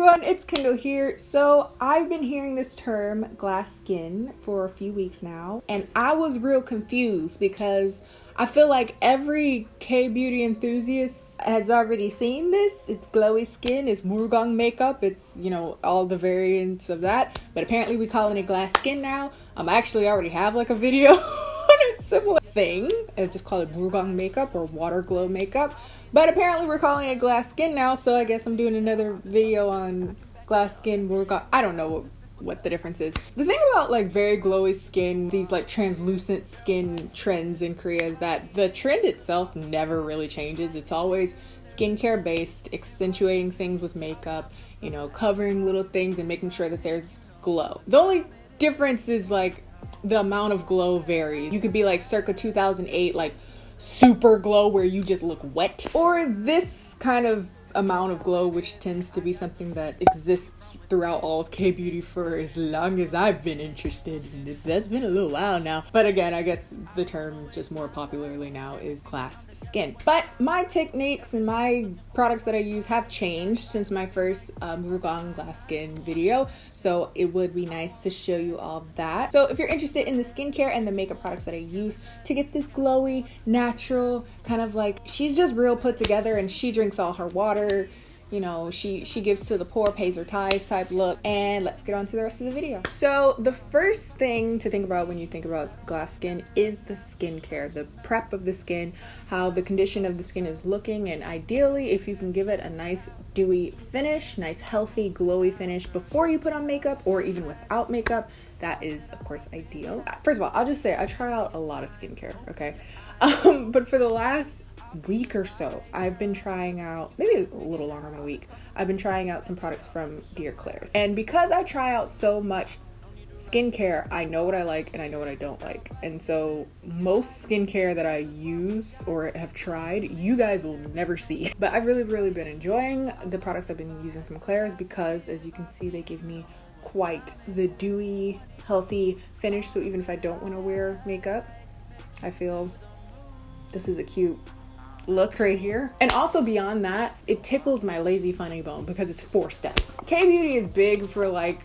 everyone, it's Kendall here. So I've been hearing this term glass skin for a few weeks now, and I was real confused because I feel like every K-beauty enthusiast has already seen this. It's glowy skin, it's Murgong makeup, it's, you know, all the variants of that. But apparently we calling it glass skin now. I actually already have like a video on a similar thing. It's just called it Murgong makeup or water glow makeup. But apparently we're calling it glass skin now, so I guess I'm doing another video on glass skin, Murgong. I don't know what the difference is. The thing about like very glowy skin, these like translucent skin trends in Korea is that the trend itself never really changes. It's always skincare based, accentuating things with makeup, you know, covering little things and making sure that there's glow. The only difference is like the amount of glow varies. You could be like circa 2008, like super glow where you just look wet, or this kind of amount of glow, which tends to be something that exists throughout all of K-beauty for as long as I've been interested. That's been a little while now. But again, I guess the term just more popularly now is glass skin. But my techniques and my products that I use have changed since my first Murgong glass skin video. So it would be nice to show you all that. So if you're interested in the skincare and the makeup products that I use to get this glowy, natural, kind of like, she's just real put together and she drinks all her water. You know, she gives to the poor, pays her tithes type look. And let's get on to the rest of the video. So the first thing to think about when you think about glass skin is the skincare, the prep of the skin, how the condition of the skin is looking, and ideally if you can give it a nice dewy finish, nice healthy glowy finish before you put on makeup or even without makeup, that is of course ideal. First of all, I'll just say I try out a lot of skincare, okay? But for the last week or so, I've been trying out, maybe a little longer than a week, I've been trying out some products from Dear Claire's. And because I try out so much skincare, I know what I like and I know what I don't like. And so most skincare that I use or have tried, you guys will never see. But I've really been enjoying the products I've been using from Claire's because, as you can see, they give me quite the dewy, healthy finish. So even if I don't want to wear makeup, I feel this is a cute look right here. And also beyond that, it tickles my lazy funny bone because it's 4 steps. K-beauty is big for like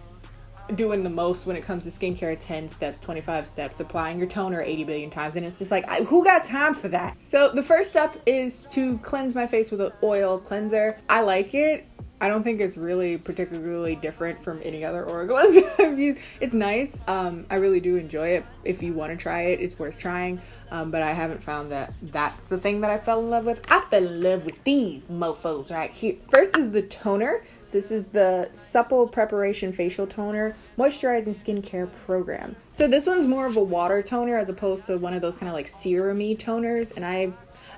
doing the most when it comes to skincare. 10 steps, 25 steps, applying your toner 80 billion times, and it's just like, who got time for that? So the first step is to cleanse my face with an oil cleanser. I like it. I don't think it's really particularly different from any other oil cleanser I've used. It's nice. I really do enjoy it. If you want to try it, it's worth trying. But I haven't found that that's the thing that I fell in love with. I fell in love with these mofos right here. First is the toner. This is the Supple Preparation Facial Toner Moisturizing Skincare Program. So this one's more of a water toner as opposed to one of those kind of like serum-y toners. And I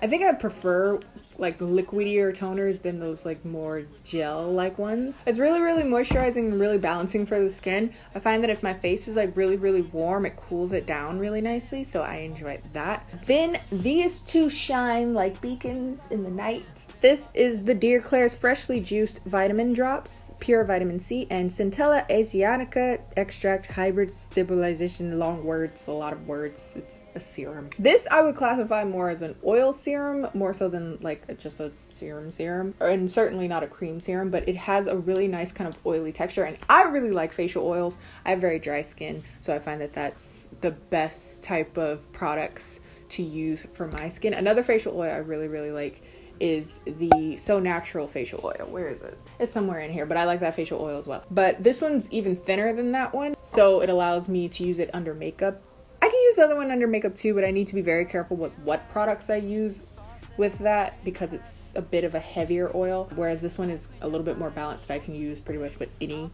think I prefer like liquidier toners than those like more gel-like ones. It's really moisturizing and really balancing for the skin. I find that if my face is like really warm, it cools it down really nicely, so I enjoy that. Then these two shine like beacons in the night. This is the Dear Claire's Freshly Juiced Vitamin Drops, Pure Vitamin C, and Centella Asiatica Extract Hybrid Stabilization. Long words, a lot of words. It's a serum. This I would classify more as an oil serum, more so than like just a serum, and certainly not a cream serum, but it has a really nice kind of oily texture, and I really like facial oils. I have very dry skin, so I find that that's the best type of products to use for my skin. Another facial oil I really like is the So Natural facial oil. Where is it? It's somewhere in here, but I like that facial oil as well. But this one's even thinner than that one, so it allows me to use it under makeup. I can use the other one under makeup too, but I need to be very careful with what products I use with that because it's a bit of a heavier oil, whereas this one is a little bit more balanced that I can use pretty much with any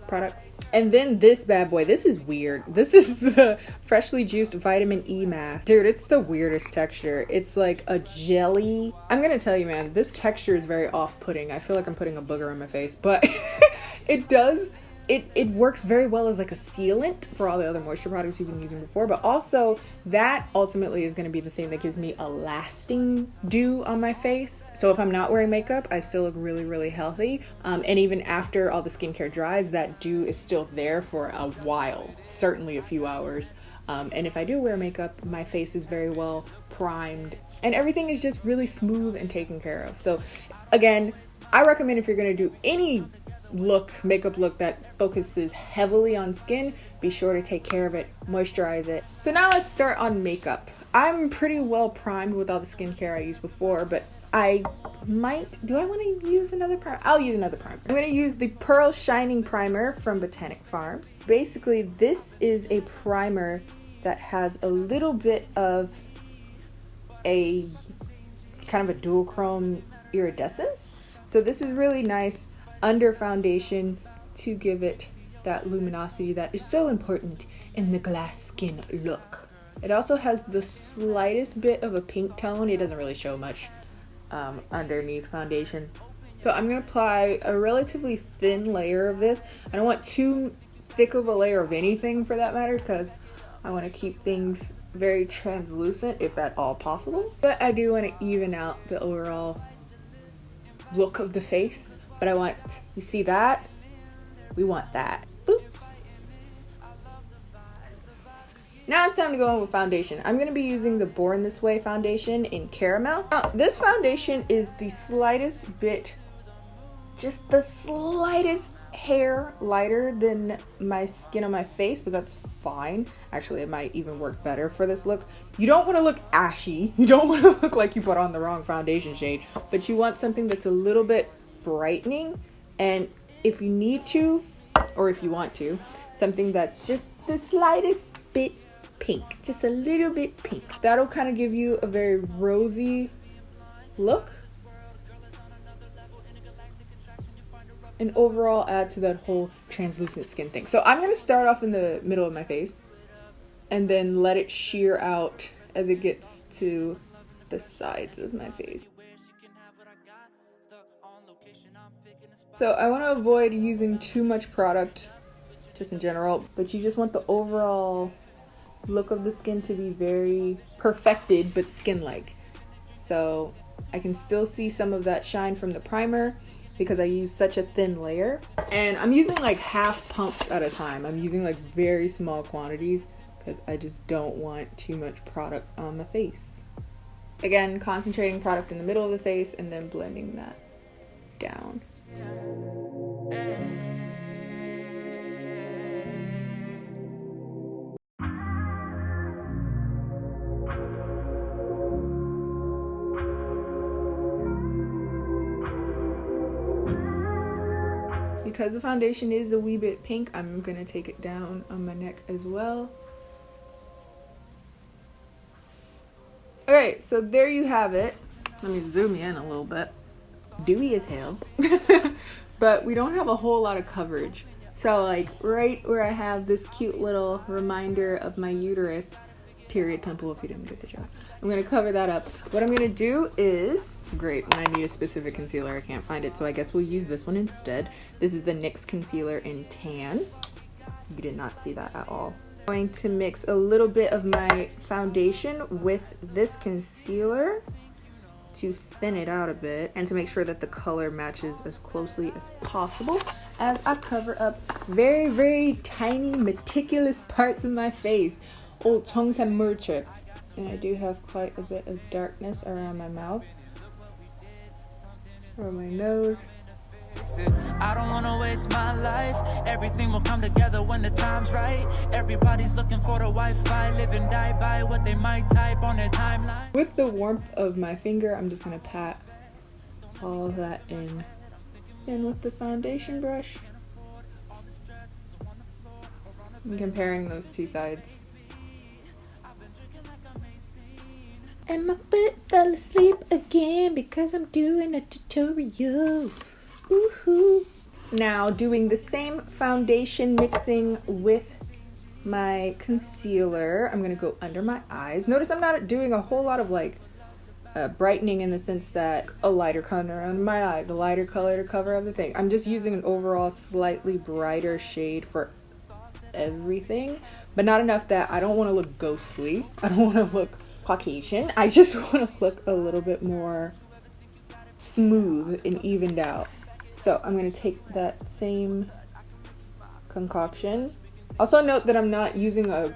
products. And then this bad boy, this is weird. This is the Freshly Juiced Vitamin E Mask. Dude, it's the weirdest texture. It's like a jelly. I'm gonna tell you, man, this texture is very off-putting. I feel like I'm putting a booger on my face, but it works very well as like a sealant for all the other moisture products you've been using before, but also that ultimately is going to be the thing that gives me a lasting dew on my face. So if I'm not wearing makeup, I still look really healthy, and even after all the skincare dries, that dew is still there for a while, certainly a few hours. And if I do wear makeup, my face is very well primed and everything is just really smooth and taken care of. So again, I recommend if you're going to do any makeup look that focuses heavily on skin, be sure to take care of it, moisturize it. So now let's start on makeup. I'm pretty well primed with all the skincare I used before, but do I want to use another primer? I'll use another primer. I'm going to use the Pearl Shining Primer from Botanic Farms. Basically, this is a primer that has a little bit of a kind of a duochrome iridescence. So this is really nice under foundation to give it that luminosity that is so important in the glass skin look. It also has the slightest bit of a pink tone. It doesn't really show much underneath foundation. So I'm going to apply a relatively thin layer of this. I don't want too thick of a layer of anything for that matter, because I want to keep things very translucent if at all possible. But I do want to even out the overall look of the face. But I want, you see that? We want that. Boop. Now it's time to go on with foundation. I'm going to be using the Born This Way foundation in Caramel. Now, this foundation is the slightest bit, just the slightest hair lighter than my skin on my face, but that's fine. Actually, it might even work better for this look. You don't want to look ashy. You don't want to look like you put on the wrong foundation shade, but you want something that's a little bit brightening, and if you need to, or if you want to, something that's just the slightest bit pink, just a little bit pink. That'll kind of give you a very rosy look and overall add to that whole translucent skin thing. So I'm going to start off in the middle of my face and then let it sheer out as it gets to the sides of my face. So I want to avoid using too much product just in general, but you just want the overall look of the skin to be very perfected but skin-like. So I can still see some of that shine from the primer because I use such a thin layer, and I'm using like half pumps at a time. I'm using like very small quantities because I just don't want too much product on my face. Again, concentrating product in the middle of the face and then blending that down. Because the foundation is a wee bit pink, I'm gonna take it down on my neck as well. Alright, so there you have it. Let me zoom in a little bit. Dewy as hell. But we don't have a whole lot of coverage. So like right where I have this cute little reminder of my uterus, period pimple if you didn't get the joke, I'm gonna cover that up. What I'm gonna do is, great, when I need a specific concealer I can't find it, so I guess we'll use this one instead. This is the NYX concealer in Tan. You did not see that at all. I'm going to mix a little bit of my foundation with this concealer to thin it out a bit and to make sure that the color matches as closely as possible as I cover up very, very tiny, meticulous parts of my face. Oh, 청산 물집. And I do have quite a bit of darkness around my mouth, around my nose. I don't want to waste my life. Everything will come together when the time's right. Everybody's looking for the Wi-Fi, live and die by what they might type on their timeline. With the warmth of my finger, I'm just going to pat all of that in. And with the foundation brush, I'm comparing those two sides. And my foot fell asleep again because I'm doing a tutorial. Woohoo! Now doing the same foundation mixing with my concealer, I'm gonna go under my eyes. Notice I'm not doing a whole lot of like brightening in the sense that a lighter color under my eyes, a lighter color to cover everything. I'm just using an overall slightly brighter shade for everything, but not enough that I don't want to look ghostly. I don't want to look Caucasian. I just want to look a little bit more smooth and evened out. So I'm going to take that same concoction Also note that I'm not using a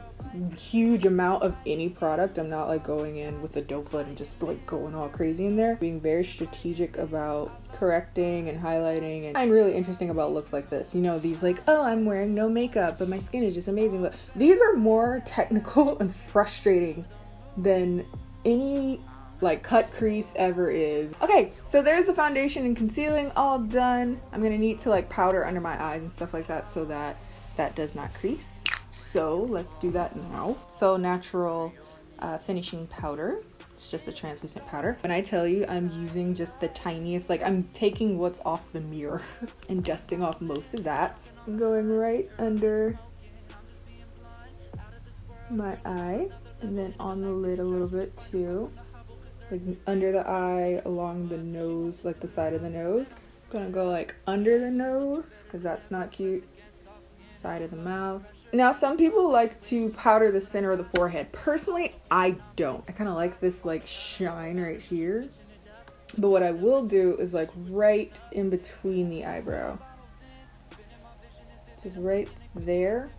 huge amount of any product. I'm not like going in with a doe foot and just like going all crazy in there. Being very strategic about correcting and highlighting, and I find really interesting about looks like this. You know, these like, oh, I'm wearing no makeup but my skin is just amazing. But these are more technical and frustrating than any like cut crease ever is. Okay, so there's the foundation and concealing all done. I'm gonna need to like powder under my eyes and stuff like that so that that does not crease. So let's do that now. So natural finishing powder. It's just a translucent powder. When I tell you I'm using just the tiniest, like I'm taking what's off the mirror and dusting off most of that. I'm going right under my eye and then on the lid a little bit too. Like under the eye, along the nose, like the side of the nose. I'm gonna go like under the nose because that's not cute. Side of the mouth. Now some people like to powder the center of the forehead. Personally, I don't. I kind of like this like shine right here. But what I will do is like right in between the eyebrow. Just right there.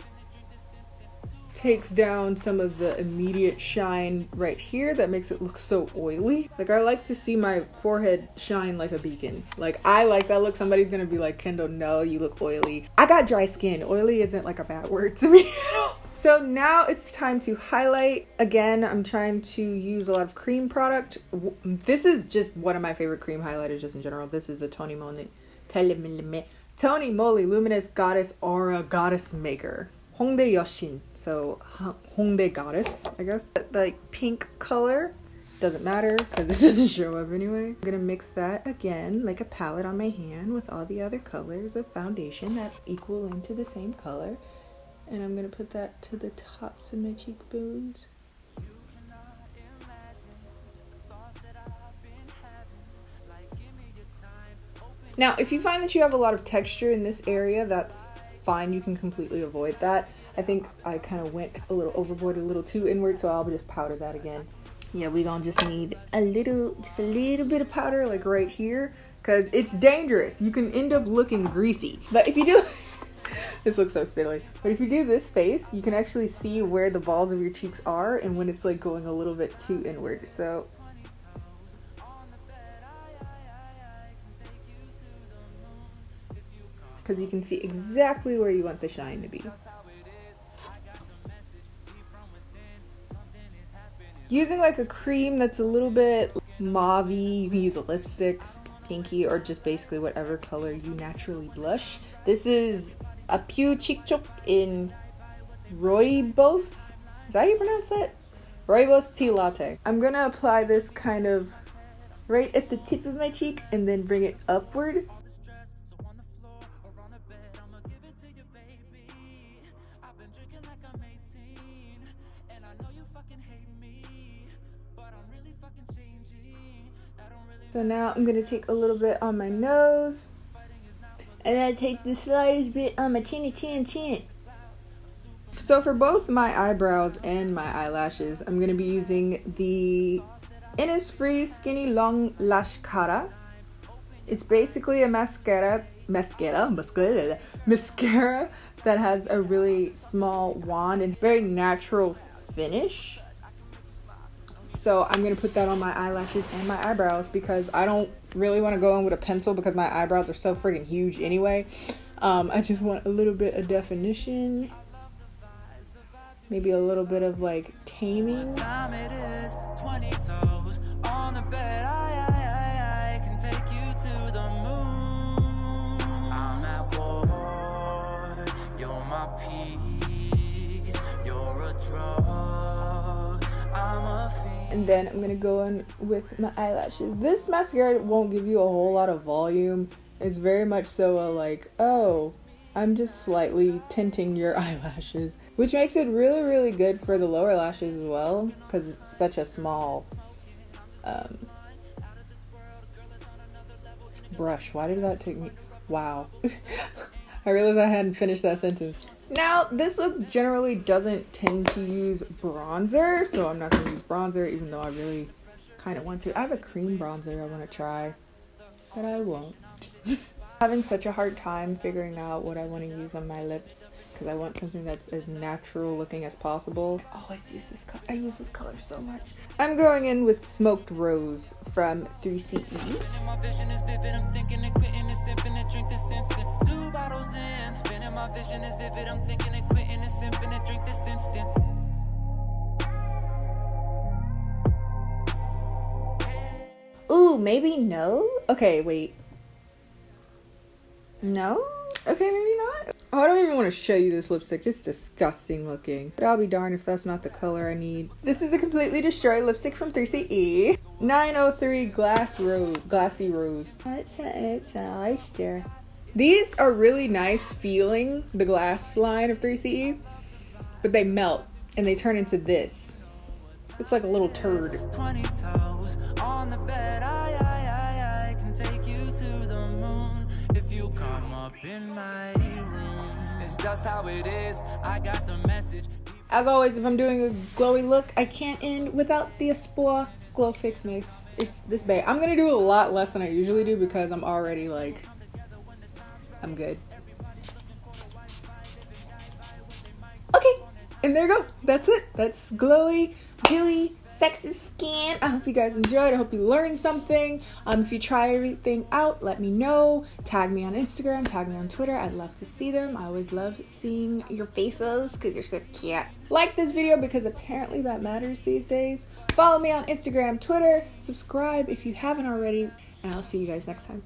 Takes down some of the immediate shine right here that makes it look so oily. Like I like to see my forehead shine like a beacon. Like I like that look. Somebody's gonna be like, Kendall, no, you look oily. I got dry skin. Oily isn't like a bad word to me. So now it's time to highlight. Again, I'm trying to use a lot of cream product. This is just one of my favorite cream highlighters just in general. This is the Tony Moly Luminous Goddess Aura Goddess Maker. Hongdae Yoshin, so Hongdae Goddess, I guess. That like pink color doesn't matter because this doesn't show up anyway. I'm gonna mix that again like a palette on my hand with all the other colors of foundation that equal into the same color. And I'm gonna put that to the tops of my cheekbones. Now, if you find that you have a lot of texture in this area, that's fine. You can completely avoid that. I think I kind of went a little overboard, a little too inward, so I'll just powder that again. Yeah, we gonna just need just a little bit of powder like right here because it's dangerous. You can end up looking greasy. But if you do, this looks so silly. But if you do this face, you can actually see where the balls of your cheeks are and when it's like going a little bit too inward. So because you can see exactly where you want the shine to be. Using like a cream that's a little bit mauve-y, you can use a lipstick, pinky, or just basically whatever color you naturally blush. This is a Pew Cheek Chok in Rooibos. Is that how you pronounce that? Rooibos Tea Latte. I'm gonna apply this kind of right at the tip of my cheek and then bring it upward. So now I'm gonna take a little bit on my nose, and then take the slightest bit on my chin. So for both my eyebrows and my eyelashes, I'm gonna be using the Innisfree Skinny Long Lash Cara. It's basically a mascara that has a really small wand and very natural finish. So I'm going to put that on my eyelashes and my eyebrows because I don't really want to go in with a pencil because my eyebrows are so friggin' huge anyway. I just want a little bit of definition. Maybe a little bit of like taming. Time it is 20 toes on the bed. I can take you to the moon. I'm at war. You're my peace. You're a drug. I'm a fiend. And then I'm gonna go in with my eyelashes. This mascara won't give you a whole lot of volume. It's very much so a like, oh, I'm just slightly tinting your eyelashes, which makes it really, really good for the lower lashes as well because it's such a small brush. Why did that take me? Wow. I realized I hadn't finished that sentence. Now, this look generally doesn't tend to use bronzer, so I'm not going to use bronzer, even though I really kind of want to. I have a cream bronzer I want to try, but I won't. Having such a hard time figuring out what I want to use on my lips because I want something that's as natural looking as possible. I always use this color. I use this color so much. I'm going in with Smoked Rose from 3CE. My vision is vivid, I'm thinking of quitting this infinite, drink this instant. 2 bottles in, spinning my vision is vivid, I'm thinking of quitting this infinite, drink this instant. Ooh, maybe no? Okay, wait. No? Okay, maybe not. Oh, I don't even want to show you this lipstick. It's disgusting looking. But I'll be darned if that's not the color I need. This is a Completely Destroyed lipstick from 3CE. 903 Glassy Rose. It's a oyster. These are really nice feeling, the glass line of 3CE, but they melt and they turn into this. It's like a little turd. 20 toes on the bed, I can take you to the moon if you come up in my room. It's just how it is, I got the message. As always, if I'm doing a glowy look, I can't end without the Espoir Glow Fix Mist. It's this bad. I'm gonna do a lot less than I usually do because I'm already like, I'm good. Okay, and there you go. That's it. That's glowy, dewy, sexy skin. I hope you guys enjoyed. I hope you learned something. If you try everything out, let me know. Tag me on Instagram, tag me on Twitter. I'd love to see them. I always love seeing your faces because you're so cute. Like this video because apparently that matters these days. Follow me on Instagram, Twitter, subscribe if you haven't already, and I'll see you guys next time.